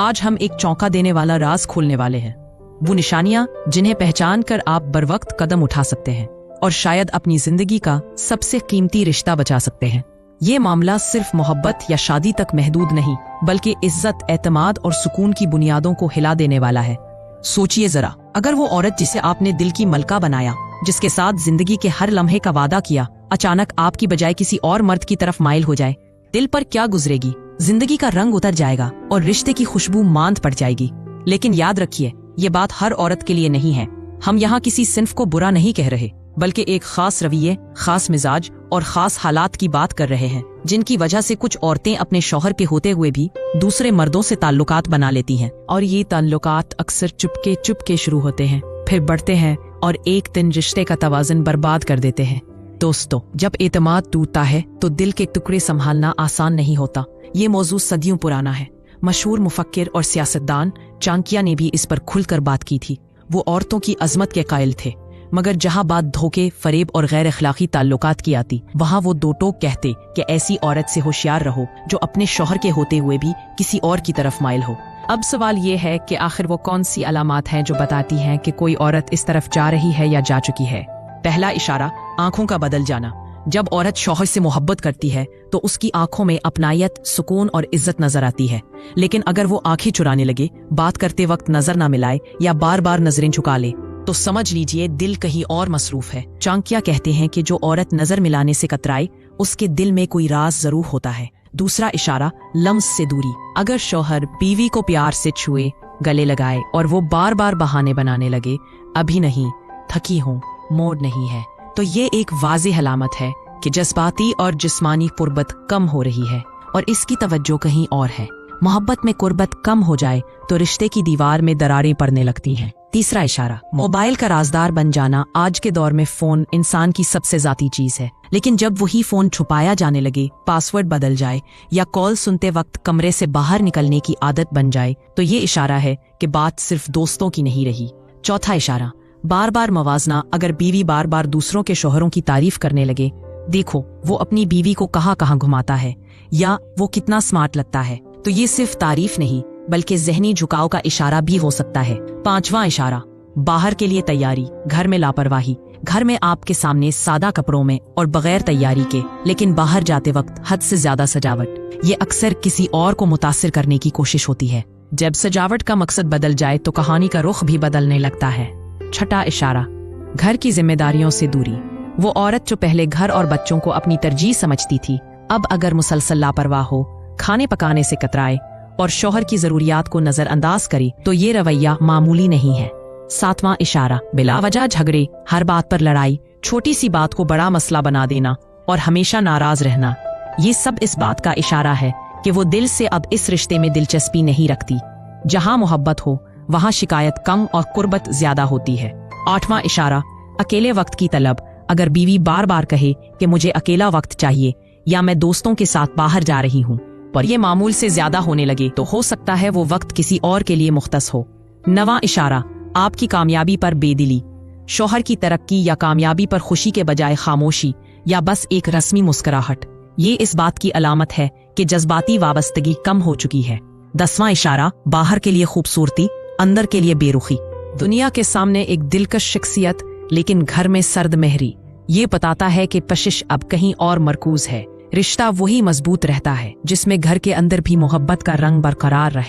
आज हम एक चौंका देने वाला राज खोलने वाले हैं, वो निशानियां जिन्हें पहचान कर आप बरवक्त कदम उठा सकते हैं और शायद अपनी जिंदगी का सबसे कीमती रिश्ता बचा सकते हैं। ये मामला सिर्फ मोहब्बत या शादी तक महदूद नहीं, बल्कि इज्जत, एतमाद और सुकून की बुनियादों को हिला देने वाला है। सोचिए जरा, अगर वो औरत जिसे आपने दिल की मलका बनाया, जिसके साथ जिंदगी के हर लम्हे का वादा किया, अचानक आपकी बजाय किसी और मर्द की तरफ माइल हो जाए, दिल पर क्या गुजरेगी? जिंदगी का रंग उतर जाएगा और रिश्ते की खुशबू मांद पड़ जाएगी। लेकिन याद रखिए, ये बात हर औरत के लिए नहीं है। हम यहाँ किसी सिन्फ को बुरा नहीं कह रहे, बल्कि एक खास रवैये, खास मिजाज और खास हालात की बात कर रहे हैं, जिनकी वजह से कुछ औरतें अपने शौहर के होते हुए भी दूसरे मर्दों से ताल्लुकात बना लेती हैं। और ये ताल्लुकात अक्सर चुपके चुपके शुरू होते हैं, फिर बढ़ते हैं और एक दिन रिश्ते का तवाज़ुन बर्बाद कर देते हैं। दोस्तों, जब एतमाद टूटता है तो दिल के टुकड़े संभालना आसान नहीं होता। ये मौजू सदियों पुराना है। मशहूर मुफक्किर और सियासतदान चाणक्य ने भी इस पर खुलकर बात की थी। वो औरतों की अजमत के कायल थे, मगर जहां बात धोखे, फरेब और गैर अखलाकी ताल्लुकात की आती, वहां वो दो टोक कहते कि ऐसी औरत से होशियार रहो जो अपने शौहर के होते हुए भी किसी और की तरफ माइल हो। अब सवाल ये है कि आखिर वो कौन सी अलामात हैं जो बताती हैं कि कोई औरत इस तरफ जा रही है या जा चुकी है। पहला इशारा, आंखों का बदल जाना। जब औरत शौहर से मोहब्बत करती है तो उसकी आंखों में अपनायत, सुकून और इज्जत नजर आती है। लेकिन अगर वो आंखें चुराने लगे, बात करते वक्त नजर ना मिलाए या बार बार नजरें झुका ले, तो समझ लीजिए दिल कहीं और मसरूफ है। चाणक्य कहते हैं कि जो औरत नजर मिलाने से कतराए, उसके दिल में कोई राज जरूर होता है। दूसरा इशारा, लम्स से दूरी। अगर शौहर बीवी को प्यार से छुए, गले लगाए और वो बार बार बहाने बनाने लगे, अभी नहीं, थकी हूँ, मूड नहीं है, तो ये एक वाज़ेह अलामत है कि जज्बाती और जिस्मानी कुर्बत कम हो रही है और इसकी तवज्जो कहीं और है। मोहब्बत में कुर्बत कम हो जाए तो रिश्ते की दीवार में दरारें पड़ने लगती हैं। तीसरा इशारा, मोबाइल का राजदार बन जाना। आज के दौर में फोन इंसान की सबसे ज़ाती चीज है, लेकिन जब वही फोन छुपाया जाने लगे, पासवर्ड बदल जाए या कॉल सुनते वक्त कमरे से बाहर निकलने की आदत बन जाए, तो ये इशारा है कि बात सिर्फ दोस्तों की नहीं रही। चौथा इशारा, बार बार मवाजना। अगर बीवी बार बार दूसरों के शौहरों की तारीफ करने लगे, देखो वो अपनी बीवी को कहाँ कहाँ घुमाता है या वो कितना स्मार्ट लगता है, तो ये सिर्फ तारीफ नहीं बल्कि जहनी झुकाव का इशारा भी हो सकता है। पांचवा इशारा, बाहर के लिए तैयारी, घर में लापरवाही। घर में आपके सामने सादा कपड़ों में और बगैर तैयारी के, लेकिन बाहर जाते वक्त हद से ज्यादा सजावट। ये अक्सर किसी और को मुतासिर करने की कोशिश होती है। जब सजावट का मकसद बदल जाए तो कहानी का रुख भी बदलने लगता है। छठा इशारा, घर की जिम्मेदारियों से दूरी। वो औरत जो पहले घर और बच्चों को अपनी तरजीह समझती थी, अब अगर मुसलसल लापरवाह हो, खाने पकाने से कतराए और शौहर की जरूरियात को नजरअंदाज करे, तो ये रवैया मामूली नहीं है। सातवां इशारा, बिलावजह झगड़े, हर बात पर लड़ाई, छोटी सी बात को बड़ा मसला बना देना और हमेशा नाराज रहना। ये सब इस बात का इशारा है कि वो दिल से अब इस रिश्ते में दिलचस्पी नहीं रखती। जहां मोहब्बत हो वहां शिकायत कम और कुर्बत ज्यादा होती है। आठवां इशारा, अकेले वक्त की तलब। अगर बीवी बार बार कहे कि मुझे अकेला वक्त चाहिए या मैं दोस्तों के साथ बाहर जा रही हूँ, पर यह मामूल से ज्यादा होने लगे, तो हो सकता है वो वक्त किसी और के लिए मुख्तस हो। नवां इशारा, आपकी कामयाबी पर बेदिली। शौहर की तरक्की या कामयाबी पर खुशी के बजाय खामोशी या बस एक रस्मी मुस्कुराहट, ये इस बात की अलामत है कि जज्बाती वाबस्तगी कम हो चुकी है। 10वां इशारा, बाहर के लिए खूबसूरती, अंदर के लिए बेरुखी। दुनिया के सामने एक दिलकश शख्सियत, लेकिन घर में सर्द मेहरी। ये बताता है कि कशिश अब कहीं और मरकूज है। रिश्ता वही मजबूत रहता है जिसमें घर के अंदर भी मोहब्बत का रंग बरकरार रहे।